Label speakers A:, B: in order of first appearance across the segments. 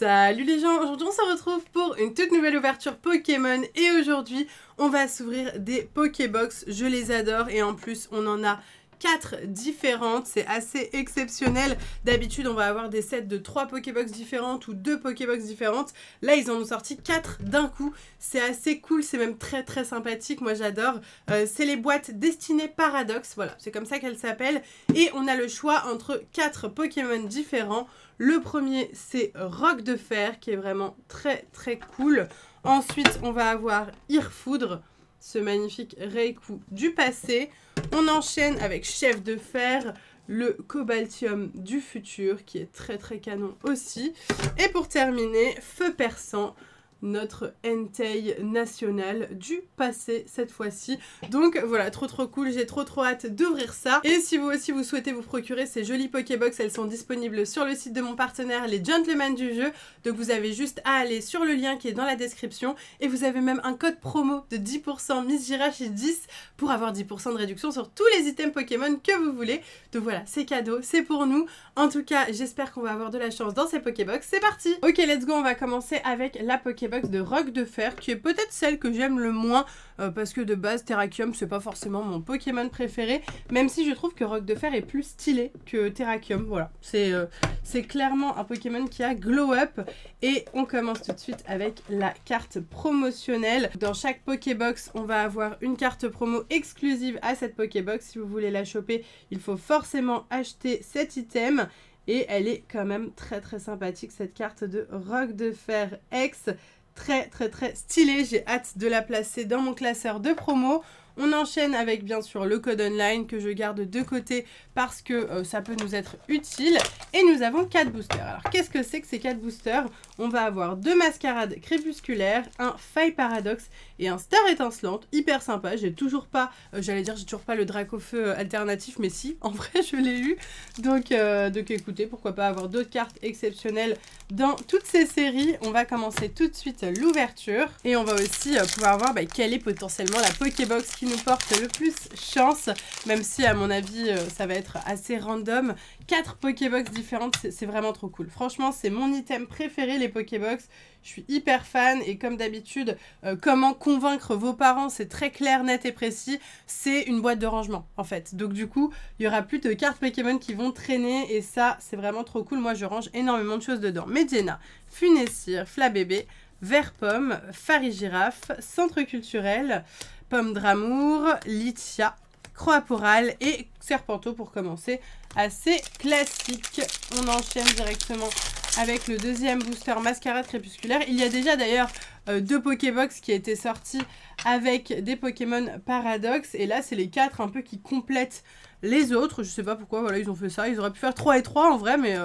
A: Salut les gens, aujourd'hui on se retrouve pour une toute nouvelle ouverture Pokémon et aujourd'hui on va s'ouvrir des Pokébox, je les adore et en plus on en a 4 différentes, c'est assez exceptionnel. D'habitude on va avoir des sets de 3 Pokébox différentes ou 2 Pokébox différentes. Là ils en ont sorti 4 d'un coup, c'est assez cool, c'est même très sympathique, moi j'adore. C'est les boîtes destinées Paradox, voilà, c'est comme ça qu'elles s'appellent. Et on a le choix entre 4 Pokémon différents. Le premier c'est Roc de Fer qui est vraiment très cool. Ensuite on va avoir Irfoudre, ce magnifique Raikou du passé. On enchaîne avec Chef de Fer, le Cobaltium du futur qui est très canon aussi. Et pour terminer, Feu Perçant, notre Entei national du passé cette fois-ci. Donc voilà, trop cool, j'ai trop hâte d'ouvrir ça. Et si vous aussi vous souhaitez vous procurer ces jolies Pokébox, elles sont disponibles sur le site de mon partenaire, les Gentlemen du jeu. Donc vous avez juste à aller sur le lien qui est dans la description et vous avez même un code promo de 10% Miss Jirachi 10 pour avoir 10% de réduction sur tous les items Pokémon que vous voulez. Donc voilà, c'est cadeau, c'est pour nous. En tout cas, j'espère qu'on va avoir de la chance dans ces Pokébox. C'est parti! Ok, let's go, on va commencer avec la Pokébox de Roc de Fer, qui est peut-être celle que j'aime le moins, parce que de base, Terrakium, c'est pas forcément mon Pokémon préféré, même si je trouve que Roc de Fer est plus stylé que Terrakium. Voilà, c'est clairement un Pokémon qui a glow up, et on commence tout de suite avec la carte promotionnelle. Dans chaque Pokébox, on va avoir une carte promo exclusive à cette Pokébox. Si vous voulez la choper, il faut forcément acheter cet item. Et elle est quand même très sympathique, cette carte de Roc de Fer X. Très stylée, j'ai hâte de la placer dans mon classeur de promo. On enchaîne avec bien sûr le code online que je garde de côté parce que ça peut nous être utile. Et nous avons 4 boosters. Alors qu'est-ce que c'est que ces 4 boosters? On va avoir 2 mascarades crépusculaires, un faille paradoxe et un star étincelante. Hyper sympa, j'ai toujours pas, j'allais dire j'ai toujours pas le Dracofeu alternatif, mais si, en vrai je l'ai eu. Donc écoutez, pourquoi pas avoir d'autres cartes exceptionnelles dans toutes ces séries. On va commencer tout de suite l'ouverture. Et on va aussi pouvoir voir quelle est potentiellement la Pokébox qui nous porte le plus chance, même si à mon avis ça va être assez random. 4 Pokébox différentes, c'est vraiment trop cool. Franchement, c'est mon item préféré, les Pokébox. Je suis hyper fan et comme d'habitude, comment convaincre vos parents, c'est très clair, net et précis. C'est une boîte de rangement en fait. Donc du coup, il y aura plus de cartes Pokémon qui vont traîner et ça, c'est vraiment trop cool. Moi, je range énormément de choses dedans. Mediena, Funessir, Flabébé, Vert-Pomme, Farigiraffe, Centre culturel, Pomme d'Amour, Litia, Croaporal et Serpenteau pour commencer. Assez classique. On enchaîne directement avec le deuxième booster Mascarade crépusculaire. Il y a déjà d'ailleurs 2 Pokébox qui étaient sortis avec des Pokémon Paradox. Et là, c'est les 4 un peu qui complètent les autres. Je sais pas pourquoi, voilà, ils ont fait ça. Ils auraient pu faire 3 et 3 en vrai, mais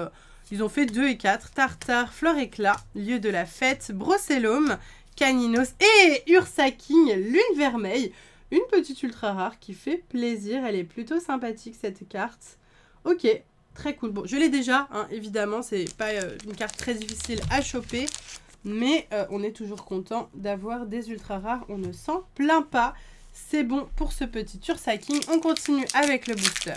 A: ils ont fait 2 et 4. Tartare, Fleur Éclat, Lieu de la Fête, Brocellum, Caninos et Ursaking, Lune Vermeille. Une petite ultra rare qui fait plaisir. Elle est plutôt sympathique cette carte. Ok, très cool. Bon, je l'ai déjà, hein, évidemment. C'est pas une carte très difficile à choper. Mais on est toujours content d'avoir des ultra rares. On ne s'en plaint pas. C'est bon pour ce petit Ursaking. On continue avec le booster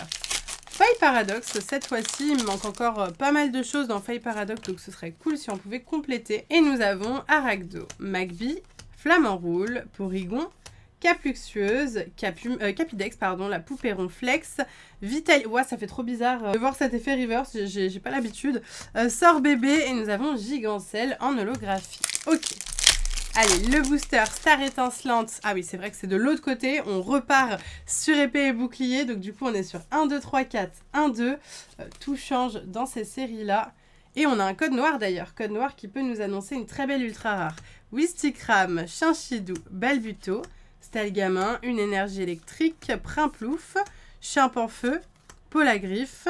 A: Faille Paradoxe. Cette fois-ci, il me manque encore pas mal de choses dans Faille Paradoxe. Donc ce serait cool si on pouvait compléter. Et nous avons Arachdo, Magby, Flamant Roule, Porygon, Capluxueuse, Capidex, pardon, la poupée ronflex, Vital... Ouais, ça fait trop bizarre de voir cet effet reverse, j'ai pas l'habitude. Sort bébé et nous avons Gigancelle en holographie. Ok. Allez, le booster Star étincelante. Ah oui, c'est vrai que c'est de l'autre côté. On repart sur épée et bouclier. Donc du coup, on est sur 1, 2, 3, 4, 1, 2. Tout change dans ces séries-là. Et on a un code noir d'ailleurs. Code noir qui peut nous annoncer une très belle ultra rare. Wistikram, Chinchidou, Balbuto, Stalgamin, une énergie électrique, Primplouf, Chimpanfeu, Polagriffe,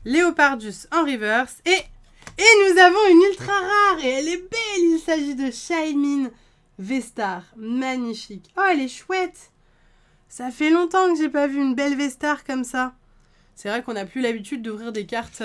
A: Léopardus en reverse et nous avons une ultra rare et elle est belle, il s'agit de Shaymin Vestar, magnifique. Oh, elle est chouette. Ça fait longtemps que j'ai pas vu une belle Vestar comme ça. C'est vrai qu'on n'a plus l'habitude d'ouvrir des cartes,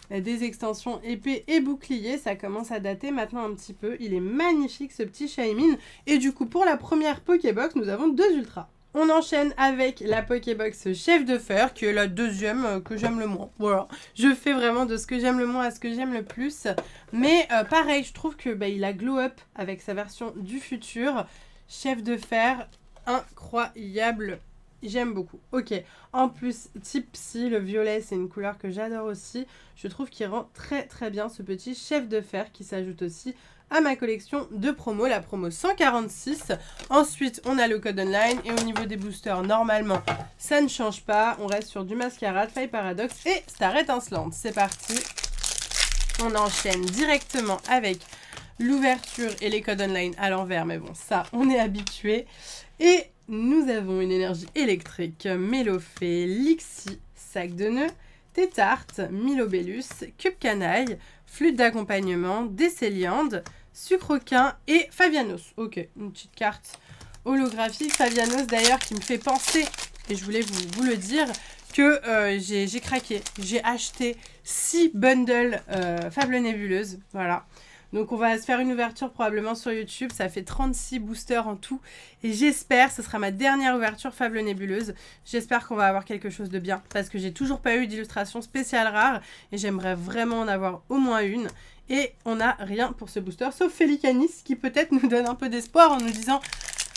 A: des extensions épée et bouclier. Ça commence à dater maintenant un petit peu. Il est magnifique ce petit Shaymin. Et du coup, pour la première Pokébox, nous avons 2 ultras. On enchaîne avec la Pokébox Chef de Fer, qui est la deuxième que j'aime le moins. Voilà, je fais vraiment de ce que j'aime le moins à ce que j'aime le plus. Mais pareil, je trouve que il a glow up avec sa version du futur. Chef de Fer, incroyable. J'aime beaucoup. Ok, en plus, Tipsy, le violet, c'est une couleur que j'adore aussi. Je trouve qu'il rend très très bien ce petit Chef de Fer qui s'ajoute aussi à ma collection de promos, la promo 146. Ensuite, on a le code online et au niveau des boosters, normalement, ça ne change pas. On reste sur du Mascarade, Faille Paradox et Star Étincelante. C'est parti. On enchaîne directement avec l'ouverture et les codes online à l'envers. Mais bon, ça, on est habitué. Et nous avons une énergie électrique, Mélofée, Lixie, Sac de nœuds, Tétarte, Milobellus, Cube Canaille, Flûte d'accompagnement, Décéliande, Sucroquin et Favianos. Ok, une petite carte holographique. Favianos d'ailleurs qui me fait penser, et je voulais vous le dire, que j'ai craqué. J'ai acheté 6 bundles Fable Nébuleuse. Voilà. Donc on va se faire une ouverture probablement sur YouTube. Ça fait 36 boosters en tout. Et j'espère, ce sera ma dernière ouverture Fable Nébuleuse. J'espère qu'on va avoir quelque chose de bien. Parce que j'ai toujours pas eu d'illustration spéciale rare. Et j'aimerais vraiment en avoir au moins une. Et on n'a rien pour ce booster. Sauf Félicanis qui peut-être nous donne un peu d'espoir en nous disant...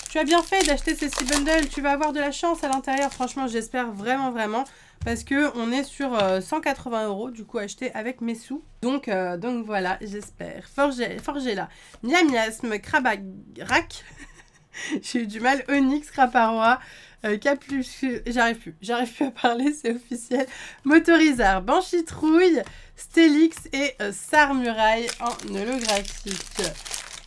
A: Tu as bien fait d'acheter ces 6 bundles. Tu vas avoir de la chance à l'intérieur. Franchement, j'espère vraiment, vraiment. Parce qu'on est sur 180 € du coup acheté avec mes sous. Donc voilà, j'espère. Forgella, Miamiasme, Crabarac. J'ai eu du mal. Onyx, Craparoa, Capuche. J'arrive plus à parler, c'est officiel. Motorizard, Banchitrouille, Stélix et Sarmuraille en holographique.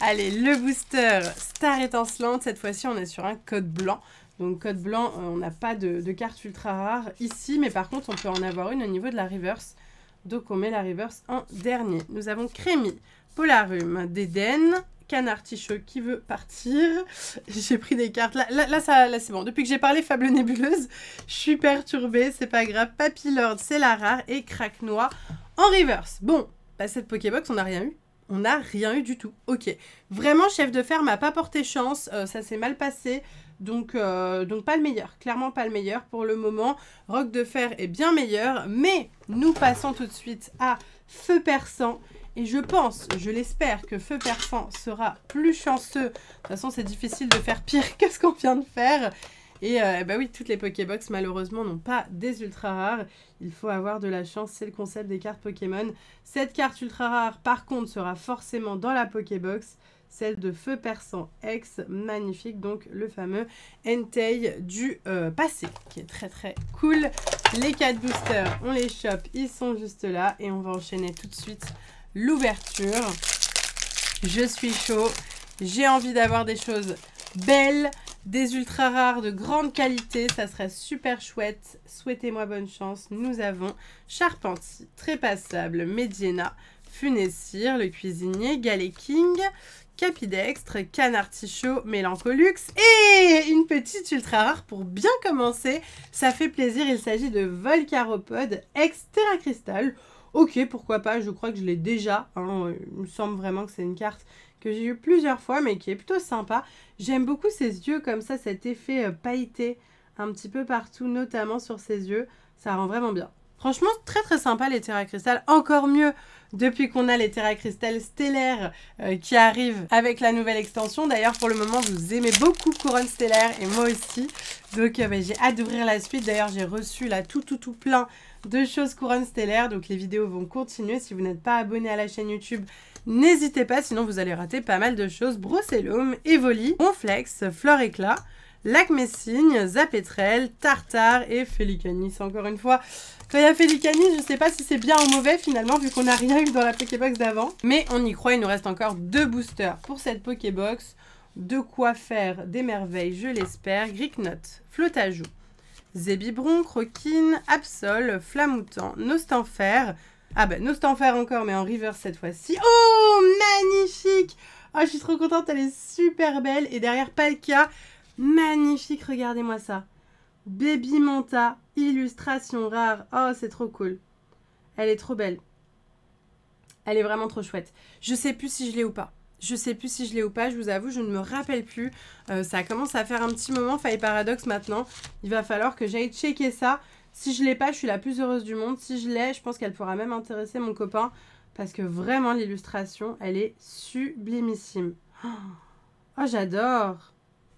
A: Allez, le booster Star Étincelante. Cette fois-ci, on est sur un code blanc. Donc code blanc, on n'a pas de carte ultra rare ici, mais par contre on peut en avoir une au niveau de la reverse. Donc on met la reverse en dernier. Nous avons Crémy, Polarum, Déden, Canard Tichot qui veut partir. J'ai pris des cartes. Là c'est bon. Depuis que j'ai parlé Fable Nébuleuse, je suis perturbée, c'est pas grave. Papillord, c'est la rare et Craque-Noix en reverse. Bon, cette Pokébox, on n'a rien eu. On n'a rien eu du tout. Ok. Vraiment, Chef de Fer m'a pas porté chance. Ça s'est mal passé. Donc pas le meilleur. Clairement pas le meilleur pour le moment. Roc de Fer est bien meilleur. Mais nous passons tout de suite à Feu Perçant. Et je pense, je l'espère, que Feu Perçant sera plus chanceux. De toute façon, c'est difficile de faire pire que ce qu'on vient de faire. Et bah oui, toutes les Pokébox, malheureusement, n'ont pas des ultra rares. Il faut avoir de la chance, c'est le concept des cartes Pokémon. Cette carte ultra rare, par contre, sera forcément dans la Pokébox. Celle de Feu Perçant X, magnifique. Donc, le fameux Entei du passé, qui est très très cool. Les 4 boosters, on les chope, ils sont juste là. Et on va enchaîner tout de suite l'ouverture. Je suis chaud. J'ai envie d'avoir des choses belles. Des ultra rares de grande qualité, ça serait super chouette. Souhaitez-moi bonne chance. Nous avons Charpentier, Trépassable, Mediena, Funessire, le cuisinier, Galéking, Capidextre, Canard Tichot, Mélancolux et une petite ultra rare pour bien commencer. Ça fait plaisir, il s'agit de Volcaropode ex Terra Crystal. Ok, pourquoi pas, je crois que je l'ai déjà. Hein. Il me semble vraiment que c'est une carte que j'ai eu plusieurs fois, mais qui est plutôt sympa. J'aime beaucoup ses yeux comme ça, cet effet pailleté un petit peu partout, notamment sur ses yeux. Ça rend vraiment bien. Franchement, très très sympa les Terra Crystal. Encore mieux depuis qu'on a les Terra Crystal stellaires qui arrivent avec la nouvelle extension. D'ailleurs, pour le moment, vous aimez beaucoup Couronne Stellaire et moi aussi. Donc, j'ai hâte d'ouvrir la suite. D'ailleurs, j'ai reçu là tout plein de choses Couronne Stellaire. Donc, les vidéos vont continuer. Si vous n'êtes pas abonné à la chaîne YouTube, n'hésitez pas, sinon vous allez rater pas mal de choses. Brossellum, Evoli, Onflex, Fleur Éclat, Lac Messigne, Zapetrel, Tartare et Félicanis. Encore une fois, quand il y a Félicanis, je ne sais pas si c'est bien ou mauvais finalement, vu qu'on n'a rien eu dans la Pokébox d'avant. Mais on y croit, il nous reste encore 2 boosters pour cette Pokébox. De quoi faire des merveilles, je l'espère. Gricknote, Flotajou, Zébibron, Croquine, Absol, Flamoutant, Nostanfer. Ah ben, Nostanfer encore, mais en reverse cette fois-ci. Oh, magnifique! Oh, je suis trop contente, elle est super belle. Et derrière, Palkia, magnifique, regardez-moi ça. Baby Manta, illustration rare. Oh, c'est trop cool. Elle est trop belle. Elle est vraiment trop chouette. Je sais plus si je l'ai ou pas. Je sais plus si je l'ai ou pas, je vous avoue, je ne me rappelle plus. Ça commence à faire un petit moment, Faille Paradoxe maintenant. Il va falloir que j'aille checker ça. Si je l'ai pas, je suis la plus heureuse du monde. Si je l'ai, je pense qu'elle pourra même intéresser mon copain. Parce que vraiment, l'illustration, elle est sublimissime. Oh, j'adore.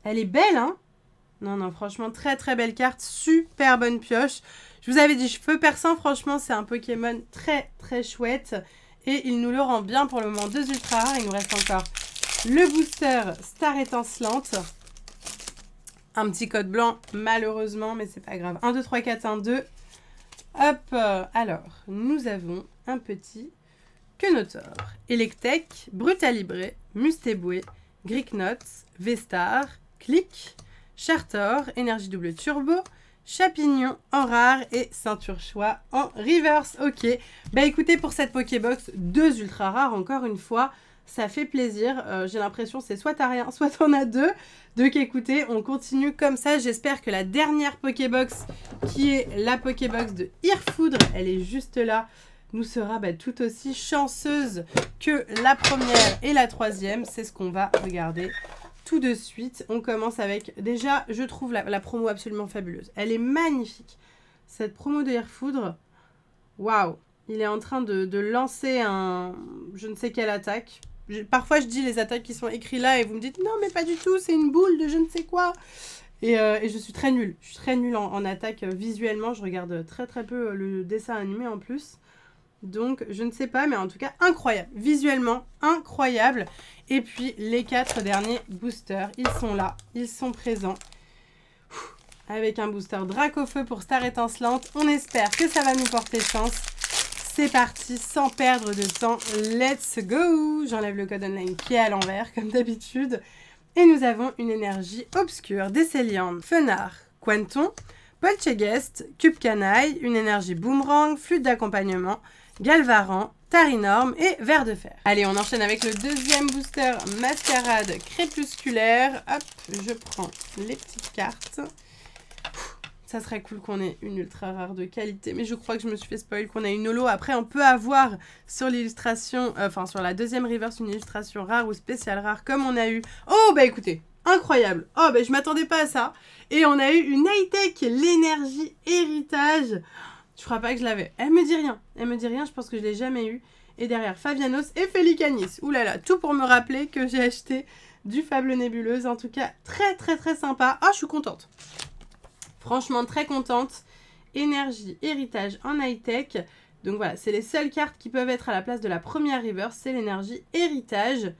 A: Elle est belle, hein? Non, non, franchement, très très belle carte. Super bonne pioche. Je vous avais dit, cheveux perçants, franchement, c'est un Pokémon très très chouette. Et il nous le rend bien pour le moment. 2 ultra rares. Il nous reste encore le booster Star Étincelante. Un petit code blanc, malheureusement, mais c'est pas grave. 1, 2, 3, 4, 1, 2. Hop. Alors, nous avons un petit Quenotor, Electek, Brutalibré, Mustéboué, Gricknots, Vestar, Click, Chartor, Énergie double turbo, Chapignon en rare et Ceinture choix en reverse. Ok, bah écoutez, pour cette Pokébox, 2 ultra rares encore une fois, ça fait plaisir. J'ai l'impression c'est soit t'as rien, soit t'en as 2. Donc écoutez, on continue comme ça. J'espère que la dernière Pokébox, qui est la Pokébox de Irfoudre, elle est juste là, nous sera tout aussi chanceuse que la première et la troisième. C'est ce qu'on va regarder tout de suite. On commence avec, déjà, je trouve la promo absolument fabuleuse. Elle est magnifique. Cette promo de Irfoudre, waouh, il est en train de lancer un, je ne sais quelle attaque. Parfois, je dis les attaques qui sont écrites là et vous me dites, non, mais pas du tout, c'est une boule de je ne sais quoi. Et je suis très nulle. Je suis très nulle en attaque visuellement. Je regarde très très peu le dessin animé en plus. Donc, je ne sais pas, mais en tout cas, incroyable. Visuellement, incroyable. Et puis, les 4 derniers boosters, ils sont là. Ils sont présents. Avec un booster Dracofeu pour Star Étincelante. On espère que ça va nous porter chance. C'est parti, sans perdre de temps. Let's go! J'enlève le code online qui est à l'envers, comme d'habitude. Et nous avons une énergie obscure, Décéliande, Fenard, Quanton, Polchegest, Cube Canaille, une énergie Boomerang, Flûte d'accompagnement, Galvaran, Tarinorme et Ver de Fer. Allez, on enchaîne avec le deuxième booster Mascarade Crépusculaire. Hop, je prends les petites cartes. Ça serait cool qu'on ait une ultra rare de qualité, mais je crois que je me suis fait spoil qu'on a une holo. Après, on peut avoir sur l'illustration, enfin sur la deuxième reverse, une illustration rare ou spéciale rare comme on a eu. Oh, bah écoutez, incroyable. Oh, bah je m'attendais pas à ça. Et on a eu une high-tech, l'énergie héritage. Je crois pas que je l'avais. Elle me dit rien. Elle me dit rien, je pense que je l'ai jamais eu. Et derrière, Fabianos et Felicanis. Ouh là là, tout pour me rappeler que j'ai acheté du Fable Nébuleuse. En tout cas, très très très sympa. Ah, je suis contente. Franchement, très contente. Énergie, héritage en high-tech. Donc voilà, c'est les seules cartes qui peuvent être à la place de la première reverse. C'est l'énergie héritage.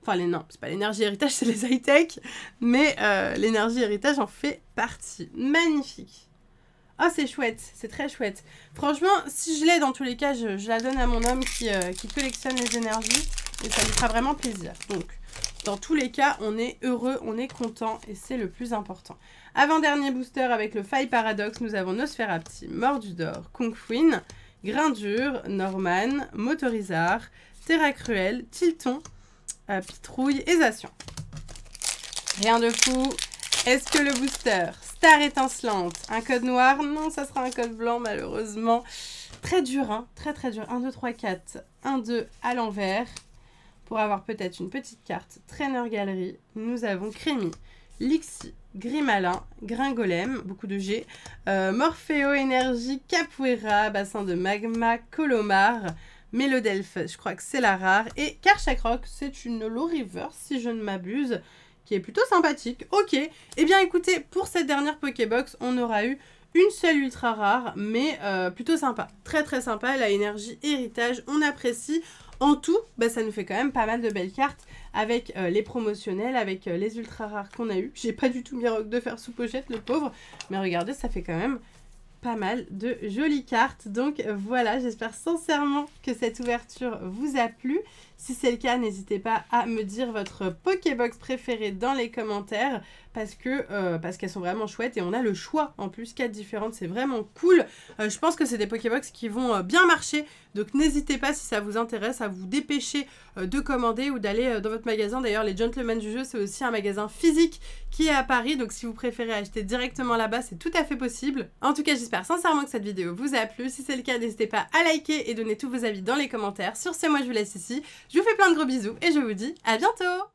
A: Enfin, non, c'est pas l'énergie héritage, c'est les high-tech. Mais l'énergie héritage en fait partie. Magnifique. Ah, c'est chouette, c'est très chouette. Franchement, si je l'ai dans tous les cas, je la donne à mon homme qui collectionne les énergies. Et ça lui fera vraiment plaisir. Donc, dans tous les cas, on est heureux, on est content. Et c'est le plus important. Avant-dernier booster avec le Faille Paradoxe, nous avons Nosferapti, Mordudor, Conquin, Grindure, Norman, Motorizard, Terra Cruel, Tilton, Pitrouille et Zacian. Rien de fou. Est-ce que le booster Star Étincelante, un code noir? Non, ça sera un code blanc malheureusement. Très dur, hein, très très dur. 1, 2, 3, 4, 1, 2 à l'envers. Pour avoir peut-être une petite carte Trainer Galerie, nous avons Crémy, Lixie, Grimalin, Gringolem, beaucoup de G, Morpheo Énergie, Capoeira, Bassin de Magma, Colomar, Mélodelphe, je crois que c'est la rare, et Karchakroc, c'est une low reverse si je ne m'abuse, qui est plutôt sympathique. Ok, eh bien écoutez, pour cette dernière Pokébox, on aura eu une seule ultra rare, mais plutôt sympa. Très très sympa, la énergie héritage, on apprécie. En tout, bah, ça nous fait quand même pas mal de belles cartes avec les promotionnels, avec les ultra rares qu'on a eu. J'ai pas du tout mis Roc de Fer sous pochette, le pauvre. Mais regardez, ça fait quand même pas mal de jolies cartes. Donc voilà, j'espère sincèrement que cette ouverture vous a plu. Si c'est le cas, n'hésitez pas à me dire votre Pokébox préférée dans les commentaires. parce qu'elles sont vraiment chouettes et on a le choix en plus, 4 différentes, c'est vraiment cool. Je pense que c'est des Pokébox qui vont bien marcher, donc n'hésitez pas si ça vous intéresse à vous dépêcher de commander ou d'aller dans votre magasin. D'ailleurs les Gentlemen du jeu c'est aussi un magasin physique qui est à Paris, donc si vous préférez acheter directement là-bas c'est tout à fait possible. En tout cas j'espère sincèrement que cette vidéo vous a plu, si c'est le cas n'hésitez pas à liker et donner tous vos avis dans les commentaires. Sur ce moi je vous laisse ici, je vous fais plein de gros bisous et je vous dis à bientôt.